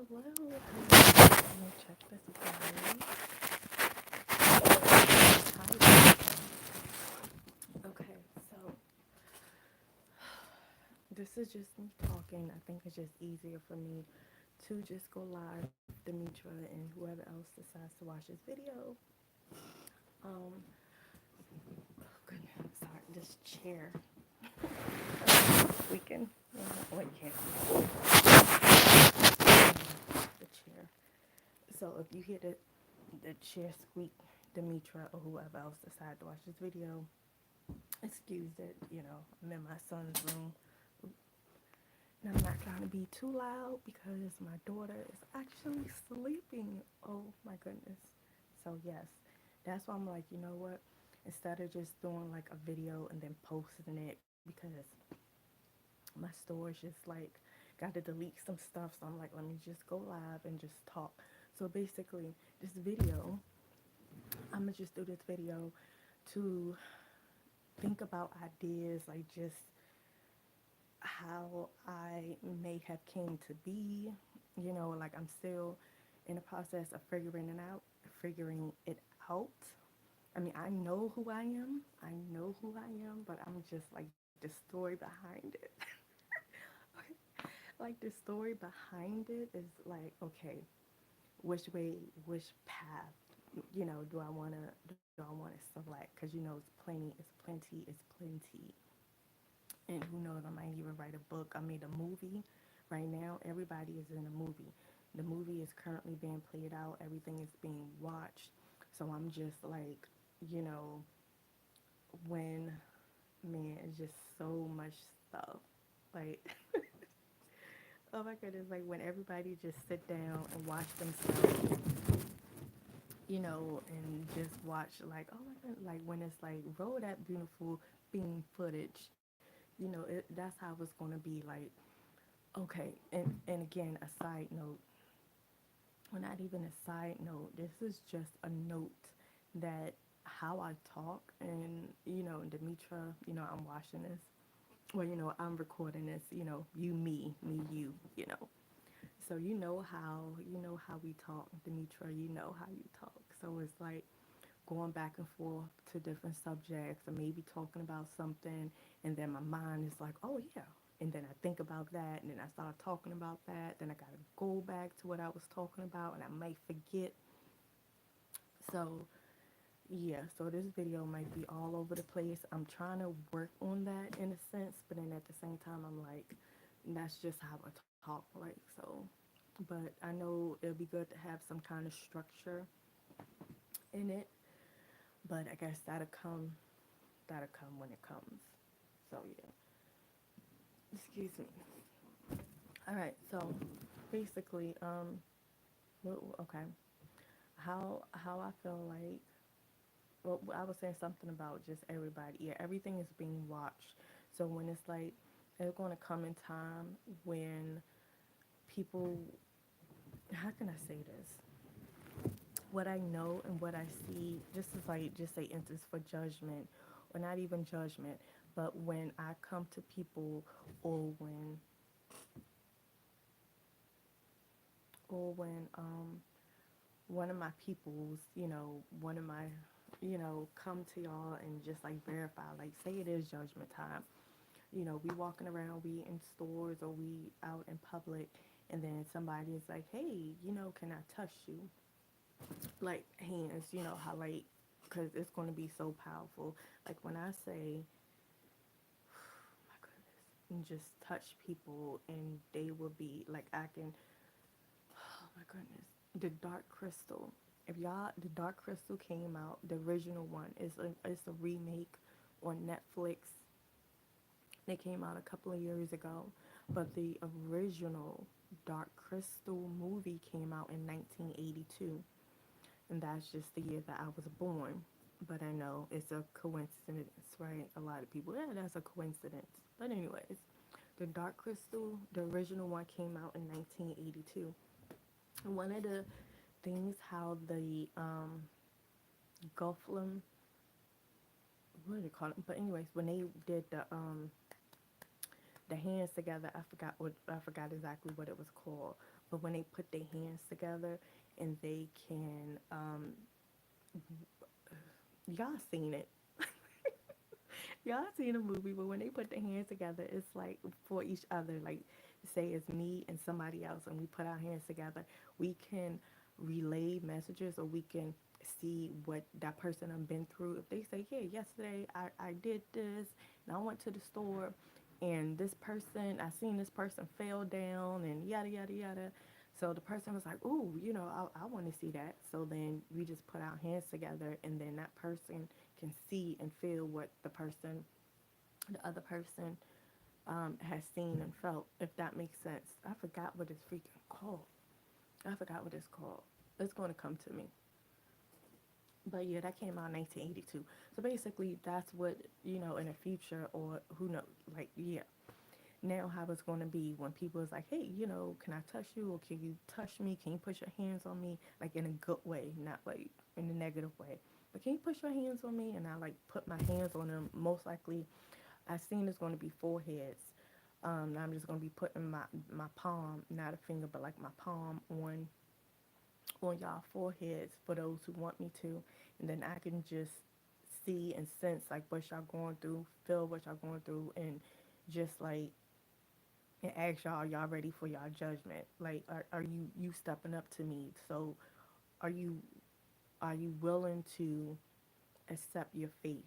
Hello. Let me check this again. Okay, so this is just me talking. I think it's just easier for me to just go live, Demitra and whoever else decides to watch this video. Um, oh goodness, sorry, this chair. We can, wait, can't. The chair. So if you hear the chair squeak, Demitra or whoever else decide to watch this video, excuse it. I'm in my son's room. And I'm not trying to be too loud because my daughter is actually sleeping. Oh my goodness. So yes, that's why I'm like, you know what? Instead of just doing like a video and then posting it because my storage is like got to delete some stuff. So I'm like, let me just go live and just talk. So basically, this video, I'm gonna just do this video to think about ideas, like just how I may have came to be. Like I'm still in the process of figuring it out. I mean, I know who I am. I know who I am, but I'm just like the story behind it. Like the story behind it is like, okay, which way, which path, do I want to select? Because it's plenty. And who knows, I might even write a book. I made a movie. Right now, everybody is in a movie. The movie is currently being played out. Everything is being watched. So I'm just like, you know, when, man, it's just so much stuff. Like, oh my goodness, like when everybody just sit down and watch themselves, and just watch like, oh my god, like when it's like roll that beautiful beam footage, that's how it's gonna be. Like, okay, and again, a side note, well, not even a side note. This is just a note that how I talk, and Demitra, I'm watching this. Well, I'm recording this. Me, you. So you know how we talk, Demetra. You know how you talk. So it's like going back and forth to different subjects, or maybe talking about something, and then my mind is like, oh yeah, and then I think about that, and then I start talking about that. Then I gotta go back to what I was talking about, and I might forget. So yeah, so this video might be all over the place. I'm trying to work on that in a sense, but then at the same time, I'm like, that's just how I talk, like so. But I know it'll be good to have some kind of structure in it. But I guess that'll come when it comes. So yeah, excuse me. All right, so basically, okay, how I feel like. Well, I was saying something about just everybody. Yeah, everything is being watched. So when it's like, it's going to come in time when people, how can I say this? What I know and what I see, this is like just say instance for judgment, or not even judgment, but when I come to people, or when one of my peoples, one of my, come to y'all and just like verify, like say it is judgment time. We walking around, we in stores or we out in public, and then somebody is like, hey, can I touch you? Like hands, how like, because it's going to be so powerful. Like when I say, my goodness, and just touch people, and they will be like, I can, oh my goodness, the Dark Crystal. If y'all, the Dark Crystal came out, the original one is it's a remake on Netflix. It came out a couple of years ago, but the original Dark Crystal movie came out in 1982, and that's just the year that I was born. But I know it's a coincidence, right? A lot of people, yeah, that's a coincidence. But anyways, the Dark Crystal, the original one came out in 1982. And one of the things how the Gulflam, what do they call it? But anyways, when they did the hands together, I forgot exactly what it was called. but when they put their hands together and they can, y'all seen it. Y'all seen a movie, but when they put their hands together, it's like for each other. Like, say it's me and somebody else, and we put our hands together, we can relay messages, or we can see what that person have been through. If they say, "Yeah, yesterday I did this, and I went to the store, and this person, I seen this person fell down, and yada yada yada." So the person was like, "Ooh, I want to see that." So then we just put our hands together, and then that person can see and feel what the other person has seen and felt, if that makes sense. I forgot what it's freaking called. I forgot what it's called. It's going to come to me. But yeah, that came out in 1982. So basically, that's what, in the future, or who knows, like, yeah. Now, how it's going to be when people is like, hey, can I touch you? Or can you touch me? Can you put your hands on me? Like, in a good way, not like in a negative way. But can you put your hands on me? And I like put my hands on them. Most likely, I seen it's going to be foreheads. I'm just going to be putting my palm, not a finger, but like my palm on y'all foreheads for those who want me to, and then I can just see and sense like what y'all going through, feel what y'all going through, and just like and ask y'all ready for y'all judgment. Like, are you stepping up to me? So are you are you willing to accept your fate,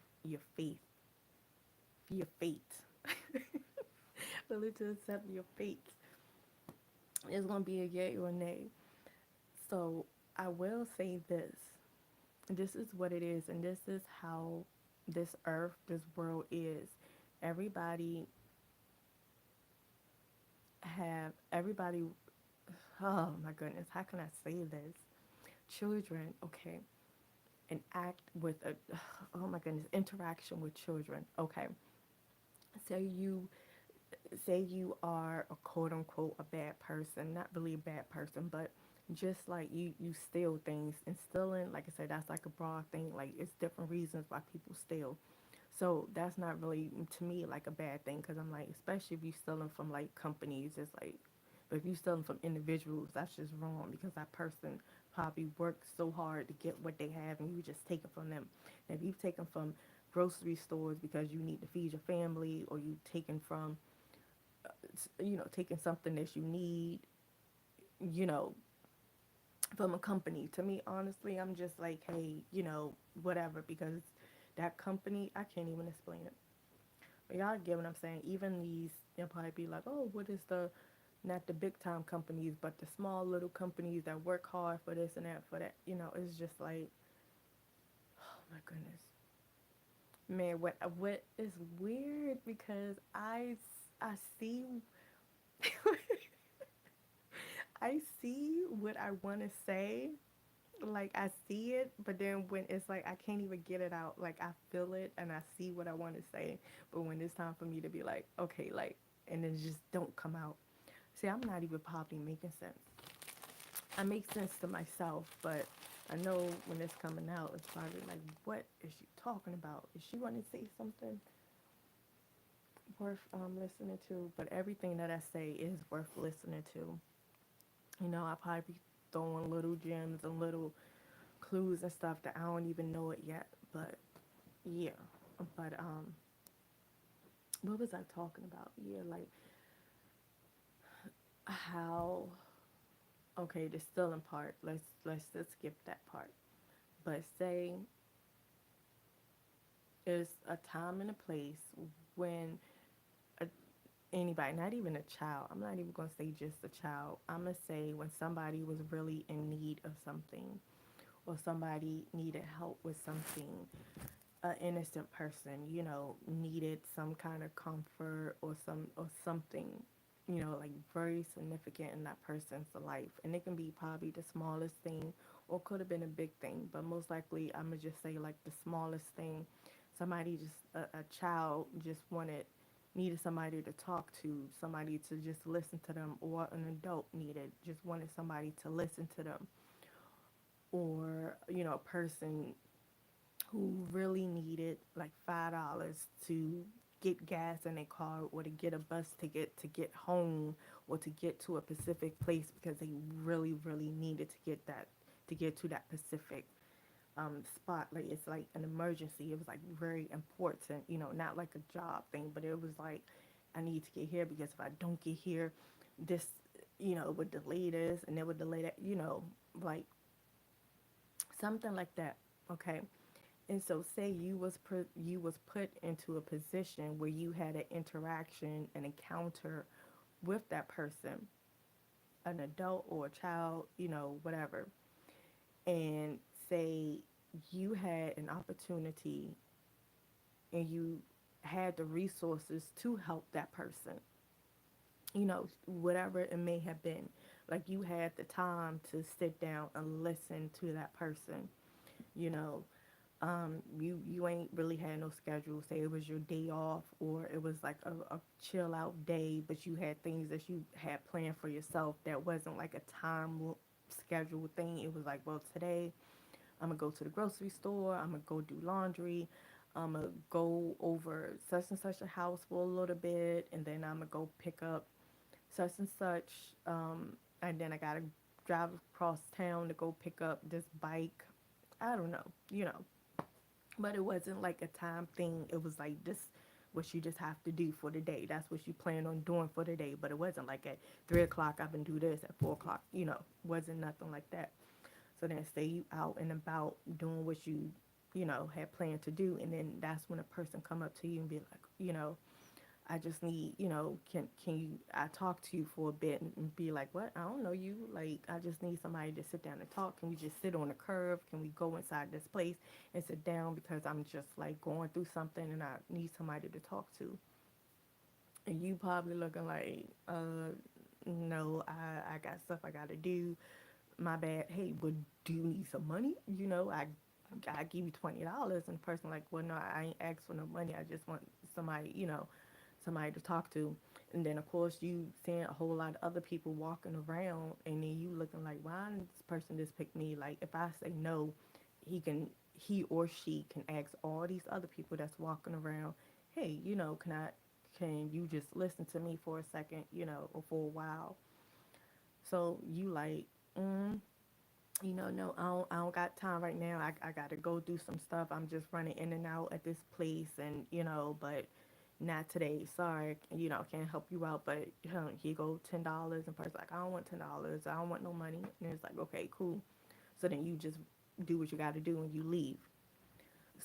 willing to accept your fate? It's gonna be a yay or a nay. So I will say this. This is what it is, and this is how this earth, this world is. Everybody everybody, oh my goodness, how can I say this? Children, okay, and act with a, oh my goodness, interaction with children, okay. Say you say you are a quote unquote a bad person, not really a bad person, but just like you steal things, and stealing, like I said, that's like a broad thing. Like, it's different reasons why people steal. So that's not really, to me, like a bad thing, because I'm like, especially if you stealing from like companies, it's like, but if you stealing from individuals, that's just wrong, because that person probably worked so hard to get what they have, and you just take it from them. And if you've taken from grocery stores because you need to feed your family, or you taken from taking something that you need, you know, from a company. To me, honestly, I'm just like, hey, whatever, because that company, I can't even explain it. But y'all get what I'm saying. Even these, they'll probably be like, oh, what is not the big time companies, but the small little companies that work hard for this and that, for that. It's just like, oh my goodness. Man, what is weird, because I see I see what I want to say. Like, I see it, but then when it's like I can't even get it out. Like, I feel it and I see what I want to say, but when it's time for me to be like, okay, like, and it just don't come out. See, I'm not even probably making sense. I make sense to myself, but I know when it's coming out, it's probably like, what is she talking about? Is she want to say something worth listening to? But everything that I say is worth listening to. I probably be throwing little gems and little clues and stuff that I don't even know it yet. But yeah, but what was I talking about? Yeah, like how, okay, the stealing part. Let's just skip that part. But say there's a time and a place when a, anybody, not even a child. I'm not even gonna say just a child. I'm gonna say when somebody was really in need of something, or somebody needed help with something, an innocent person, needed some kind of comfort, or something, like very significant in that person's life. And it can be probably the smallest thing, or could have been a big thing, but most likely I'm gonna just say like the smallest thing. Somebody just a child just needed somebody to talk to, somebody to just listen to them, or an adult just wanted somebody to listen to them, or a person who really needed like $5 to get gas in a car or to get a bus ticket to get home or to get to a specific place because they really, really needed to get to that specific spot. Like it's like an emergency. It was like very important, not like a job thing, but it was like I need to get here because if I don't get here, this, would delay this and it would delay that, like something like that. Okay. And so say you was put into a position where you had an interaction, an encounter with that person, an adult or a child, whatever. And say you had an opportunity and you had the resources to help that person, whatever it may have been. Like you had the time to sit down and listen to that person, you know, you ain't really had no schedule. Say it was your day off or it was like a chill out day, but you had things that you had planned for yourself that wasn't like a time scheduled thing. It was like, well, today I'm gonna go to the grocery store, I'm gonna go do laundry, I'm gonna go over such and such a house for a little bit, and then I'm gonna go pick up such and such, and then I gotta drive across town to go pick up this bike. I don't know, but it wasn't like a time thing. It was like this, what you just have to do for the day. That's what you plan on doing for the day. But it wasn't like at 3 o'clock I can do this, at 4 o'clock. Wasn't nothing like that. So then say you out and about doing what you, had planned to do, and then that's when a person come up to you and be like, I just need, can you, I talk to you for a bit and be like, what? I don't know you. Like, I just need somebody to sit down and talk. Can we just sit on the curb? Can we go inside this place and sit down because I'm just like going through something and I need somebody to talk to? And you probably looking like, no, I got stuff I got to do. My bad. Hey, but do you need some money? I give you $20, and the person like, well, no, I ain't asked for no money. I just want somebody, somebody to talk to. And then of course you seeing a whole lot of other people walking around, and then you looking like, why did this person just pick me? Like if I say no, he or she can ask all these other people that's walking around, hey, can you just listen to me for a second, or for a while? So you like, mm, no, I don't got time right now. I got to go do some stuff. I'm just running in and out at this place, and but not today. Sorry, can't help you out. But here go $10, and person like, I don't want $10. I don't want no money. And it's like, okay, cool. So then you just do what you got to do, and you leave.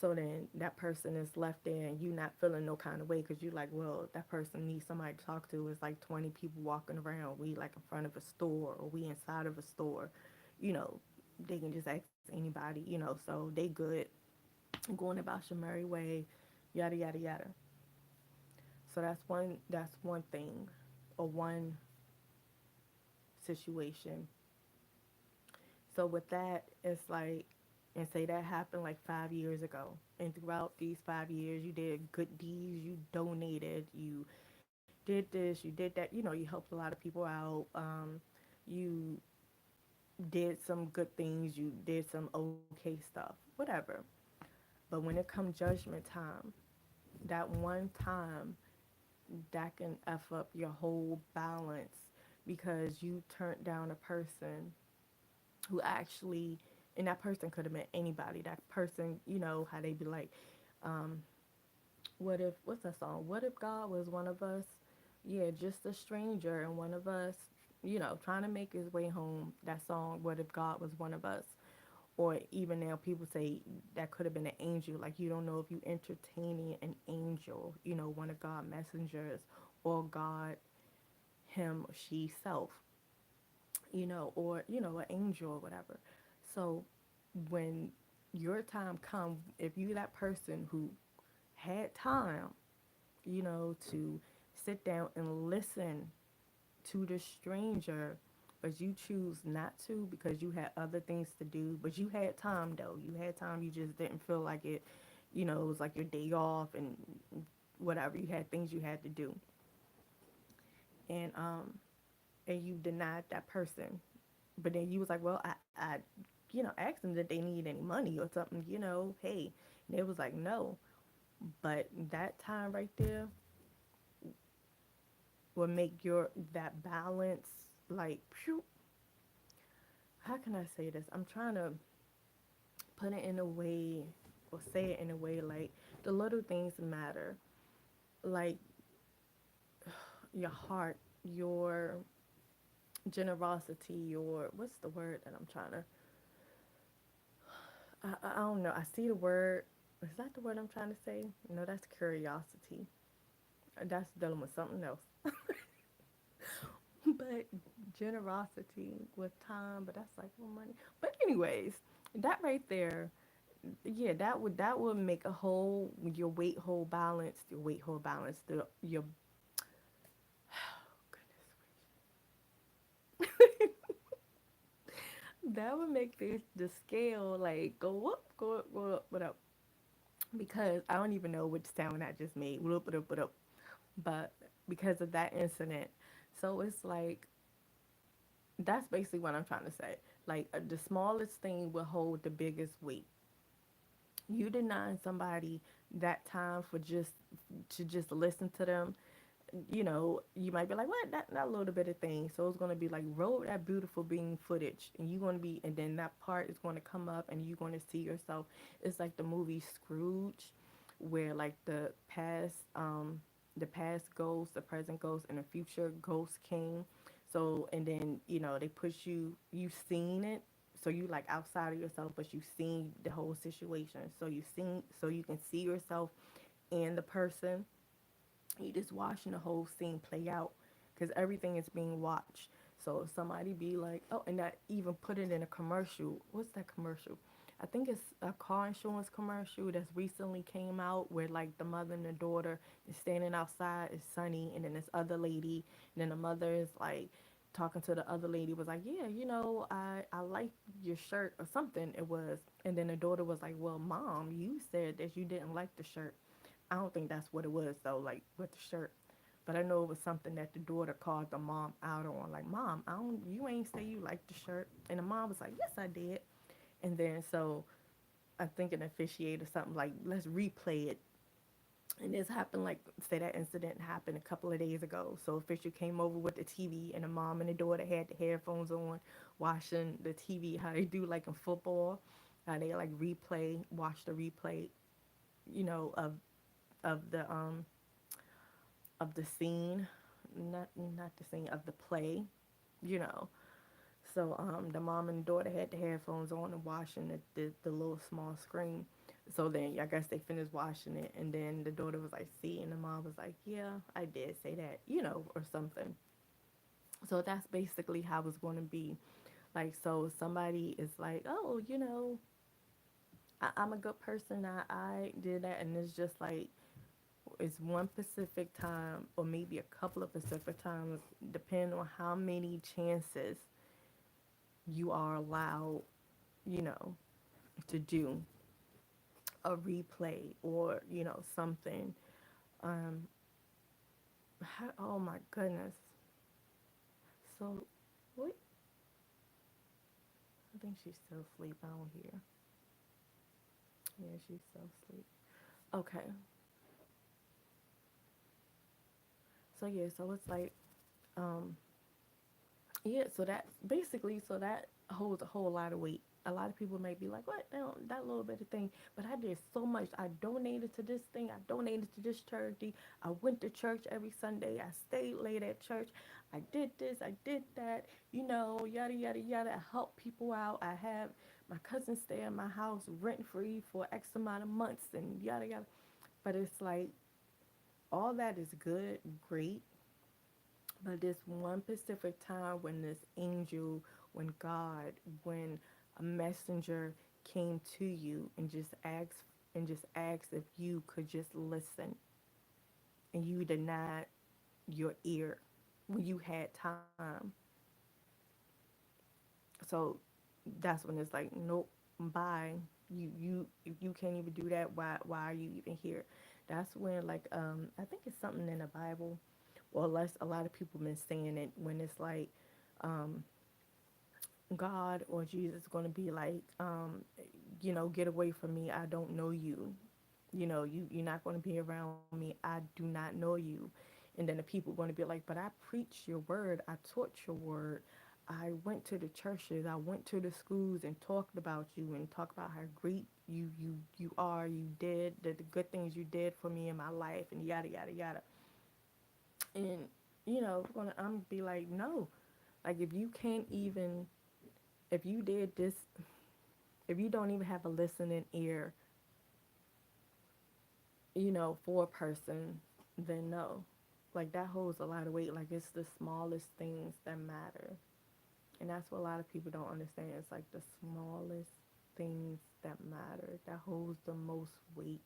So then that person is left there, and you not feeling no kind of way because you like, well, that person needs somebody to talk to. It's like 20 people walking around. We like in front of a store, or we inside of a store. You know, they can just ask anybody. So they good, going about your merry way, yada yada yada. So that's one thing, or one situation. So with that, it's like, and say that happened like 5 years ago, and throughout these 5 years, you did good deeds, you donated, you did this, you did that. You helped a lot of people out. You did some good things, you did some okay stuff, whatever. But when it comes judgment time, that one time that can f up your whole balance because you turned down a person who actually, and that person could have been anybody. That person, how they be like, um, what's that song? What if God was one of us? Yeah, just a stranger and one of us, trying to make his way home. That song, What If God Was One of Us? Or even now, people say that could have been an angel. Like, you don't know if you entertaining an angel, one of God messengers, or God, him, she, self, or, an angel or whatever. So when your time come, if you that person who had time, to sit down and listen to the stranger, but you choose not to because you had other things to do, but you had time though. You had time, you just didn't feel like it, it was like your day off and whatever. You had things you had to do. And you denied that person. But then you was like, well, I asked them that they need any money or something, hey. And they was like, no. But that time right there will make your that balance like phew, how can I say this? I'm trying to put it in a way or say it in a way like the little things matter. Like your heart, your generosity, your what's the word that I'm trying to I don't know. I see the word. Is that the word I'm trying to say? No, that's curiosity. That's dealing with something else. But generosity with time, but that's like well, money. But anyways, that right there, yeah, that would make a whole your weight whole balance, your weight whole balance, the your that would make the scale like go up, go up, go up, go up. Because I don't even know which sound that just made. Whoop, whoop, whoop, whoop. But because of that incident, so it's like that's basically what I'm trying to say. Like the smallest thing will hold the biggest weight. You denying somebody that time for just to just listen to them, you might be like, what? That little bit of thing. So it's gonna be like roll that beautiful being footage, and you're gonna be, and then that part is gonna come up, and you're gonna see yourself. It's like the movie Scrooge, where like the past ghost, the present ghost, and the future ghost came. So and then they push you've seen it. So you like outside of yourself, but you've seen the whole situation. So so you can see yourself and the person you just watching the whole scene play out because everything is being watched. So if somebody be like, oh, and that even put it in a commercial. What's that commercial? I think it's a car insurance commercial that's recently came out where like the mother and the daughter is standing outside, it's sunny, and then this other lady, and then the mother is like talking to the other lady was like, yeah, I like your shirt or something it was, and then the daughter was like, well, mom, you said that you didn't like the shirt. I don't think that's what it was though, like with the shirt. But I know it was something that the daughter called the mom out on, like, Mom, I don't you ain't say you liked the shirt. And the mom was like, yes, I did. And then so I think an officiator something like, let's replay it. And this happened like say that incident happened a couple of days ago. So official came over with the TV and the mom and the daughter had the headphones on, watching the TV, how they do like in football, how they like watch the replay, you know, of the scene, not the scene of the play, you know. So the mom and daughter had the headphones on and watching the little small screen. So then I guess they finished watching it, and then the daughter was like, "See," and the mom was like, "Yeah, I did say that," or something. So that's basically how it's going to be. Like, so somebody is like, "Oh, I'm a good person. I did that," and it's just like it's one Pacific time or maybe a couple of Pacific times, depending on how many chances you are allowed, you know, to do a replay or, something. Um, oh my goodness. So, what? I think she's still asleep. I don't hear. Yeah, she's still asleep. Okay. So, yeah, so it's like, um, yeah, so that basically, so that holds a whole lot of weight. A lot of people may be like, "What? That little bit of thing," but I did so much. I donated to this thing. I donated to this charity. I went to church every Sunday. I stayed late at church. I did this. I did that. Yada yada yada. I helped people out. I have my cousin stay in my house rent free for X amount of months and yada yada. But it's like all that is good, great, but this one specific time when this angel, when God, when a messenger came to you and just asked if you could just listen, and you denied your ear when you had time. So that's when it's like, nope, bye. You if you can't even do that, why are you even here? That's when like I think it's something in the Bible. Well, less a lot of people been saying it when it's like um God or Jesus is going to be like, get away from me. I don't know you. you're not going to be around me. I do not know you. And then the people going to be like, but I preached your word. I taught your word. I went to the churches. I went to the schools and talked about you and talked about how great you are. You did the good things you did for me in my life and yada yada yada. And I'm gonna be like, no. Like if you can't even, if you did this, if you don't even have a listening ear, for a person, then no. Like that holds a lot of weight. Like it's the smallest things that matter. And that's what a lot of people don't understand. It's like the smallest things that matter that holds the most weight.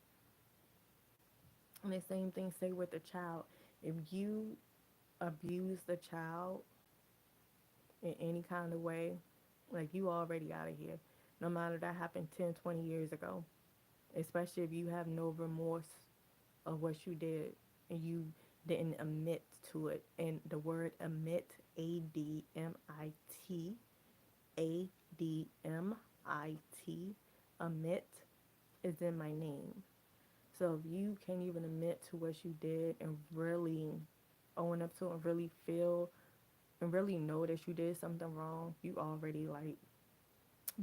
And the same thing say with a child. If you abuse the child in any kind of way, like you already out of here. No matter that happened 10, 20 years ago. Especially if you have no remorse of what you did and you didn't admit to it. And the word admit, ADMIT, ADMIT, admit is in my name. So if you can't even admit to what you did and really own up to it and really feel and really know that you did something wrong, you already like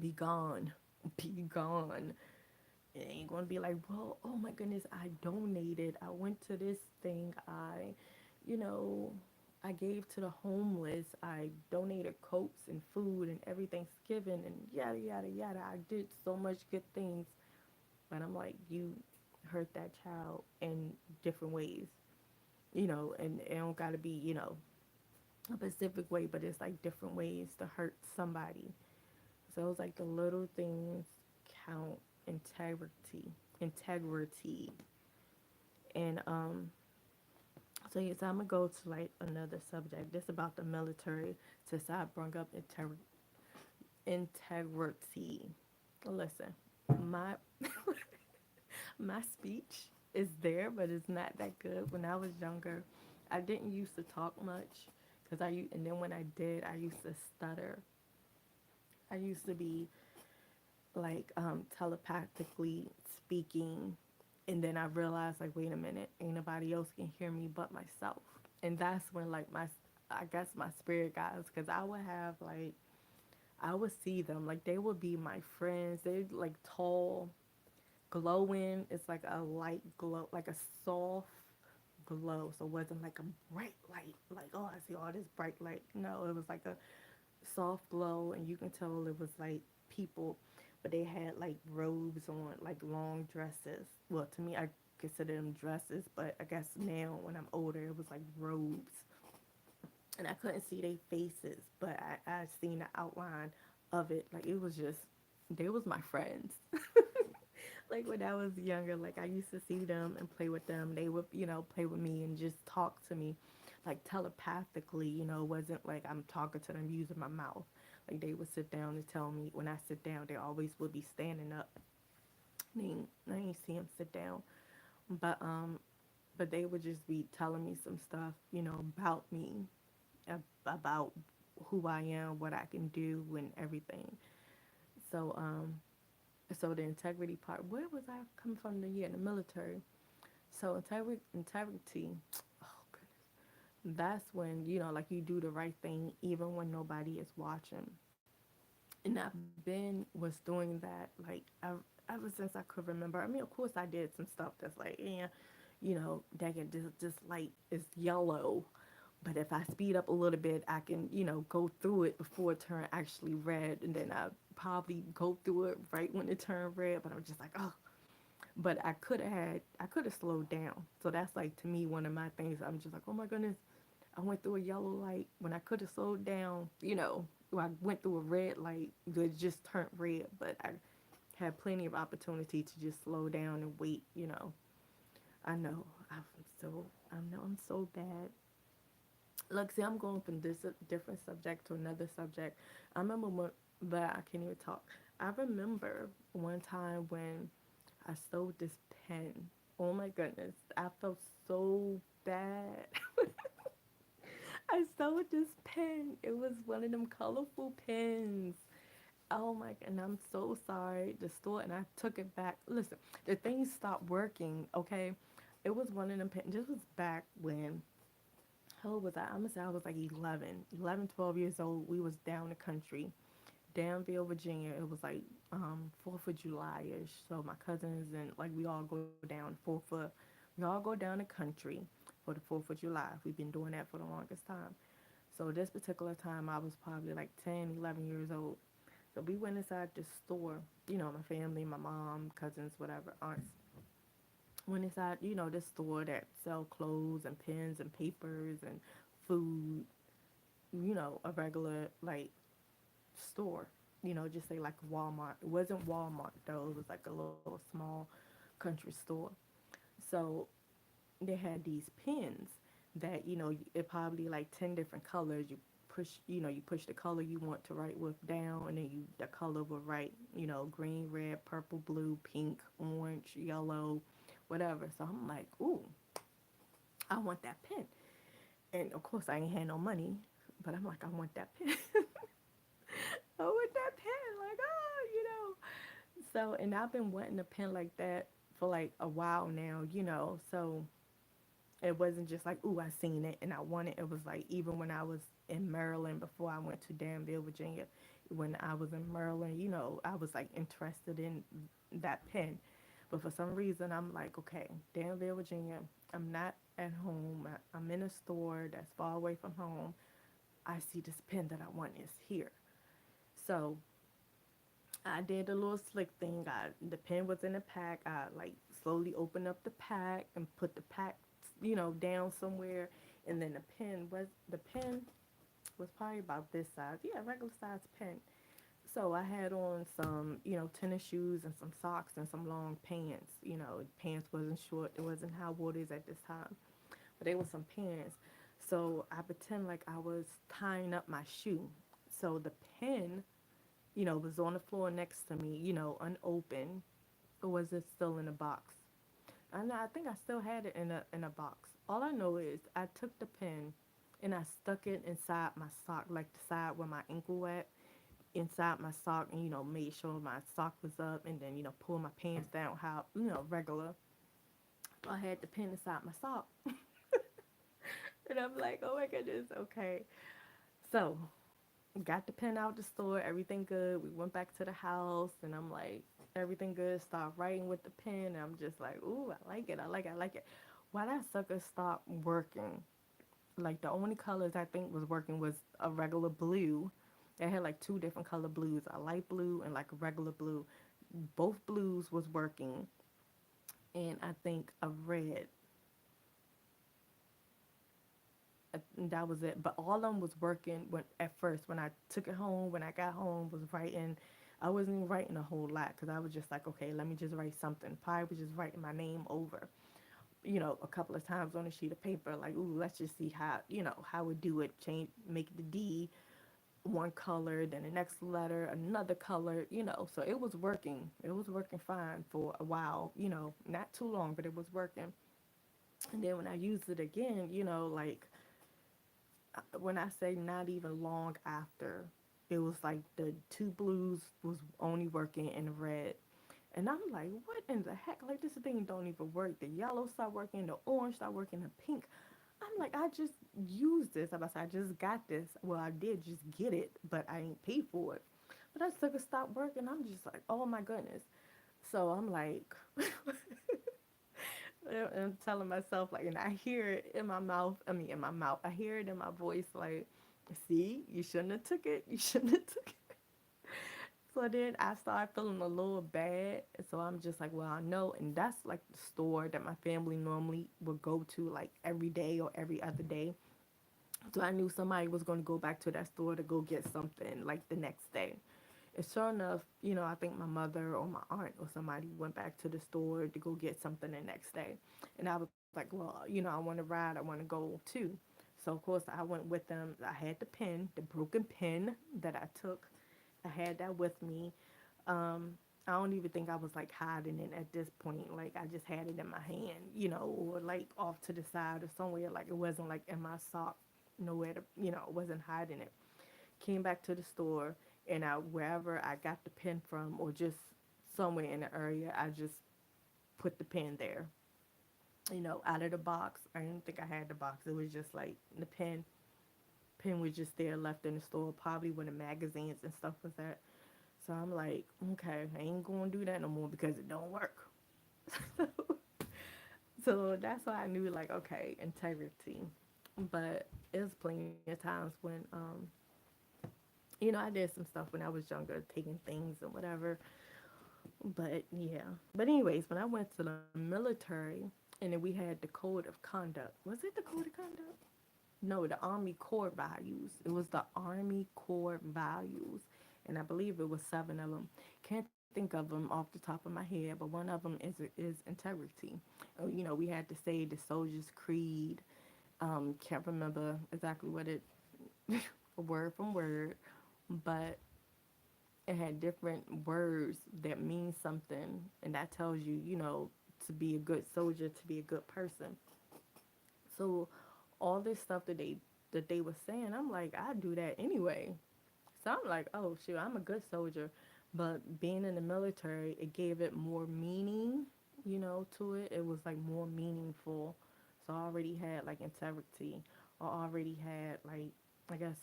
be gone. Be gone. It ain't gonna be like, well, oh my goodness, I donated. I went to this thing. You know, I gave to the homeless. I donated coats and food and every Thanksgiving and yada yada yada. I did so much good things, but I'm like, you hurt that child in different ways, and it don't gotta be, a specific way, but it's like different ways to hurt somebody. So it's like the little things count. Integrity, and so yes, I'm gonna go to like another subject. This about the military. Since I brought up integrity. Listen, my my speech is there, but it's not that good. When I was younger, I didn't used to talk much and then when I did, I used to stutter. I used to be like telepathically speaking, and then I realized like, wait a minute, ain't nobody else can hear me but myself. And that's when like I guess my spirit guides, because I would see them like they would be my friends. They like tall, glowing. It's like a light glow, like a soft glow. So it wasn't like a bright light, like, oh, I see all this bright light. No, it was like a soft glow, and you can tell it was like people, but they had like robes on, like long dresses. Well, to me, I consider them dresses, but I guess now when I'm older, it was like robes, and I couldn't see their faces, but I seen the outline of it. Like it was just, they was my friends. Like when I was younger, like I used to see them and play with them. They would, play with me and just talk to me like telepathically. It wasn't like I'm talking to them using my mouth. Like they would sit down and tell me when I sit down, they always would be standing up. I ain't see them sit down, but they would just be telling me some stuff, about me, about who I am, what I can do, and everything. So so the integrity part. Where was I coming from? The military. So integrity. Oh goodness, that's when like you do the right thing even when nobody is watching. And I've been was doing that like ever since I could remember. I mean, of course, I did some stuff that's like, yeah, dang it, this light is yellow. But if I speed up a little bit, I can, go through it before it turn actually red, and then I probably go through it right when it turned red. But I'm just like, oh, but I could have slowed down. So that's like to me one of my things. I'm just like, oh my goodness, I went through a yellow light when I could have slowed down. I went through a red light that just turned red, but I had plenty of opportunity to just slow down and wait. I know I know I'm so bad. Look, see, I'm going from this different subject to another subject. I remember but I can't even talk. I remember one time when I stole this pen. Oh my goodness, I felt so bad. I stole this pen. It was one of them colorful pens. Oh my, and I'm so sorry. The store, and I took it back. Listen, the thing stopped working, okay? It was one of them, this was back when, how old was I? I'm gonna say I was like 11, 12 years old. We was down the country, Danville, Virginia. It was like 4th of July-ish. So my cousins and like we all go down we all go down the country for the 4th of July. We've been doing that for the longest time. So this particular time I was probably like 10, 11 years old. So we went inside the store, my family, my mom, cousins, whatever, aunts. Went inside, this store that sell clothes and pens and papers and food, a regular like store, just say like Walmart. It wasn't Walmart though, it was like a little small country store. So they had these pens that, it probably like 10 different colors. You push the color you want to write with down, and then the color will write, green, red, purple, blue, pink, orange, yellow, whatever. So I'm like, ooh, I want that pen. And of course I ain't had no money, but I'm like, I want that pen. I want that pen, like, So, and I've been wanting a pen like that for like a while now, So it wasn't just like, ooh, I seen it and I want it. It was like even when I was in Maryland before I went to Danville, Virginia, when I was in Maryland, I was like interested in that pen. But for some reason, I'm like, okay, Danville, Virginia, I'm not at home. I'm in a store that's far away from home. I see this pen that I want is here. So I did a little slick thing. The pen was in a pack. I like slowly opened up the pack and put the pack, down somewhere. And then the pen was probably about this size. Yeah, regular size pen. So I had on some, tennis shoes and some socks and some long pants. Pants wasn't short. It wasn't high waters at this time, but they were some pants. So I pretend like I was tying up my shoe. So the pen, was on the floor next to me, unopened, or was it still in a box? I think I still had it in a box. All I know is I took the pen and I stuck it inside my sock, like the side where my ankle at, inside my sock, and made sure my sock was up, and then pull my pants down how regular. I had the pen inside my sock, and I'm like, oh my goodness, okay. So got the pen out the store, everything good. We went back to the house, and I'm like, everything good. Start writing with the pen, and I'm just like, ooh, I like it, I like it, I like it. Why that sucker stopped working? Like the only colors I think was working was a regular blue. They had like two different color blues, a light blue and like a regular blue. Both blues was working, and I think a red. And that was it. But all of them was working when at first. When I took it home, when I got home, was writing. I wasn't even writing a whole lot because I was just like, okay, let me just write something. Probably was just writing my name over, a couple of times on a sheet of paper. Like, ooh, let's just see how, how we do it. Change, make the D one color, then the next letter another color. So it was working. It was working fine for a while. Not too long, but it was working. And then when I used it again, like when I say not even long after, it was like the two blues was only working in red. And I'm like, what in the heck? Like, this thing don't even work. The yellow stopped working, the orange stopped working, the pink. I'm like, I just used this. I just got this. Well, I did just get it, but I ain't paid for it. But I took it, stopped working. I'm just like, oh my goodness. So I'm like, I'm telling myself like, and I hear it in my mouth. I mean, in my mouth. I hear it in my voice. Like, see, you shouldn't have took it. You shouldn't have took it. So then I started feeling a little bad. So I'm just like, well, I know, and that's like the store that my family normally would go to like every day or every other day. So I knew somebody was going to go back to that store to go get something like the next day. And sure enough, I think my mother or my aunt or somebody went back to the store to go get something the next day. And I was like, well, I want to ride, I want to go too. So, of course, I went with them. I had the pen, the broken pen that I took. I had that with me. I don't even think I was like hiding it at this point. Like, I just had it in my hand, or like off to the side or somewhere. Like, it wasn't like in my sock, nowhere to, wasn't hiding it. Came back to the store, and I wherever I got the pen from, or just somewhere in the area, I just put the pen there. Out of the box. I didn't think I had the box. It was just like the pen was just there left in the store, probably when the magazines and stuff was at. So I'm like, okay, I ain't gonna do that no more because it don't work. so, so that's why I knew, like, okay, integrity. But it was plenty of times when I did some stuff when I was younger, taking things and whatever. But yeah. But anyways, when I went to the military, and then we had the code of conduct. Was it the code of conduct? No, the Army core values. It was the Army core values. And I believe it was 7 of them. Can't think of them off the top of my head, but one of them is integrity. We had to say the soldier's creed. Can't remember exactly what it word from word, but it had different words that mean something, and that tells you, to be a good soldier, to be a good person. So all this stuff that they were saying, I'm like, I do that anyway. So I'm like, oh shoot, I'm a good soldier. But being in the military, it gave it more meaning, to it. It was like more meaningful. So I already had like integrity. I already had like, I guess,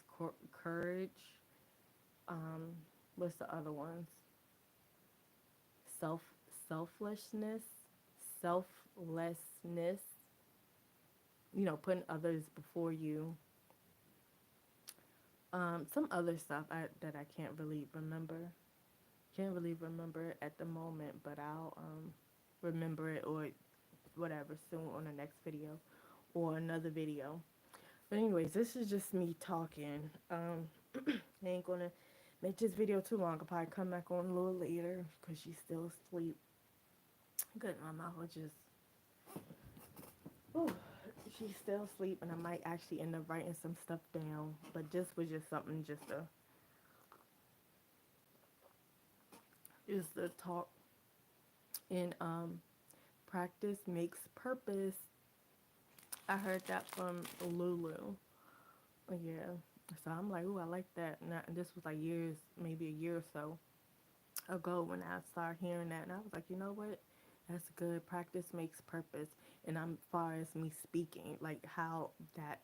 courage. Um, what's the other ones? Self selflessness, selflessness. Putting others before you. Some other stuff that I can't really remember. Can't really remember it at the moment, but I'll remember it or whatever soon on the next video or another video. But anyways, this is just me talking. I ain't gonna make this video too long. I'll probably come back on a little later because she's still asleep. Good, my mouth was just. Whew, she's still asleep, and I might actually end up writing some stuff down. But this was just something just to talk. And practice makes purpose. I heard that from Lulu. Yeah. So I'm like, ooh, I like that. And this was like years, maybe a year or so ago when I started hearing that. And I was like, you know what? That's good. Practice makes purpose. And I'm far as me speaking, like how that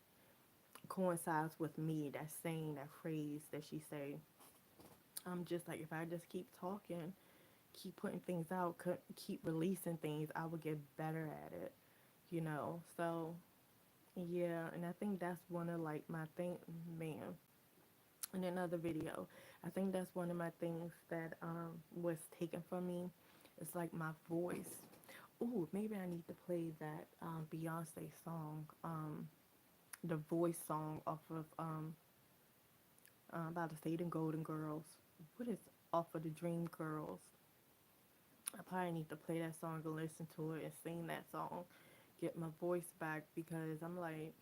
coincides with me, that saying, that phrase that she say. I'm just like, if I just keep talking, keep putting things out, keep releasing things, I will get better at it. So yeah, and I think that's one of like my thing, man. In another video, I think that's one of my things that was taken from me. It's like my voice. Ooh, maybe I need to play that Beyonce song, the voice song off of I'm about to say the Golden Girls. What is off of the Dream Girls? I probably need to play that song and listen to it and sing that song, get my voice back because I'm like,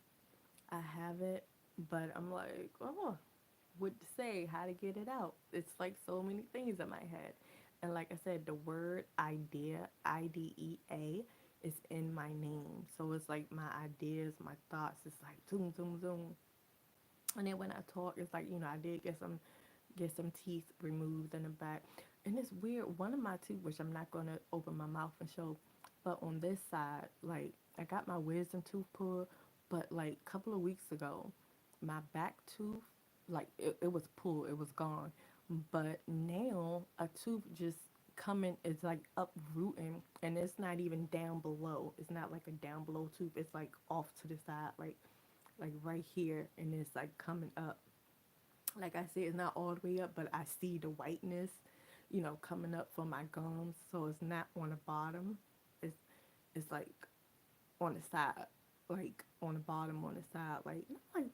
I have it, but I'm like, oh, what to say, how to get it out. It's like so many things in my head. And like I said, the word idea, IDEA, is in my name. So it's like my ideas, my thoughts, it's like zoom, zoom, zoom. And then when I talk, it's like, I did get some teeth removed in the back. And it's weird. One of my teeth, which I'm not gonna open my mouth and show, but on this side, like I got my wisdom tooth pulled, but like a couple of weeks ago, my back tooth, like it was pulled, it was gone. But now a tooth just coming, it's like uprooting, and it's not even down below. It's not like a down below tooth. It's like off to the side, like right here, and it's like coming up. Like I said, it's not all the way up, but I see the whiteness, coming up from my gums. So it's not on the bottom. It's it's like on the side, like on the bottom, on the side. Like I'm like,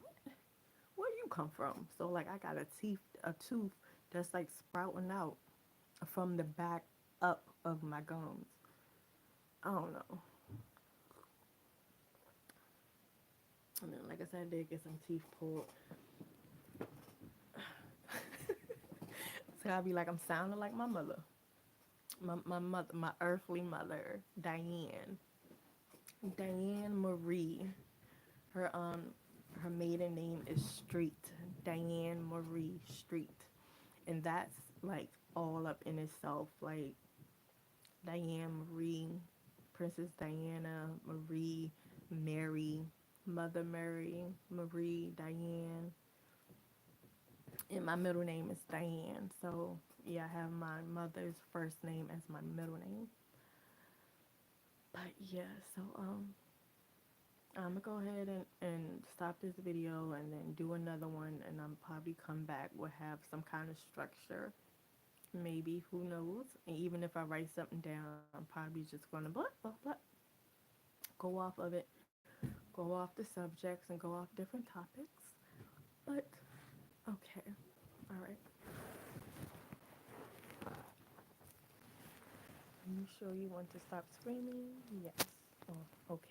where you come from? So like I got a tooth that's like sprouting out from the back up of my gums. I don't know. And then like I said, I did get some teeth pulled. So I'll be like, I'm sounding like my mother. My mother, my earthly mother, Diane Marie. Her her maiden name is Street. Diane Marie Street. And that's like all up in itself. Like Diane Marie, Princess Diana, Marie, Mary, Mother Mary, Marie, Diane, and my middle name is Diane. So yeah, I have my mother's first name as my middle name. But yeah, so I'm gonna go ahead and stop this video and then do another one, and I'm probably come back will have some kind of structure. Maybe, who knows? And even if I write something down, I'm probably just gonna go off of it, go off the subjects and go off different topics. But okay, all right. Are you sure you want to stop screaming? Yes. Oh, okay.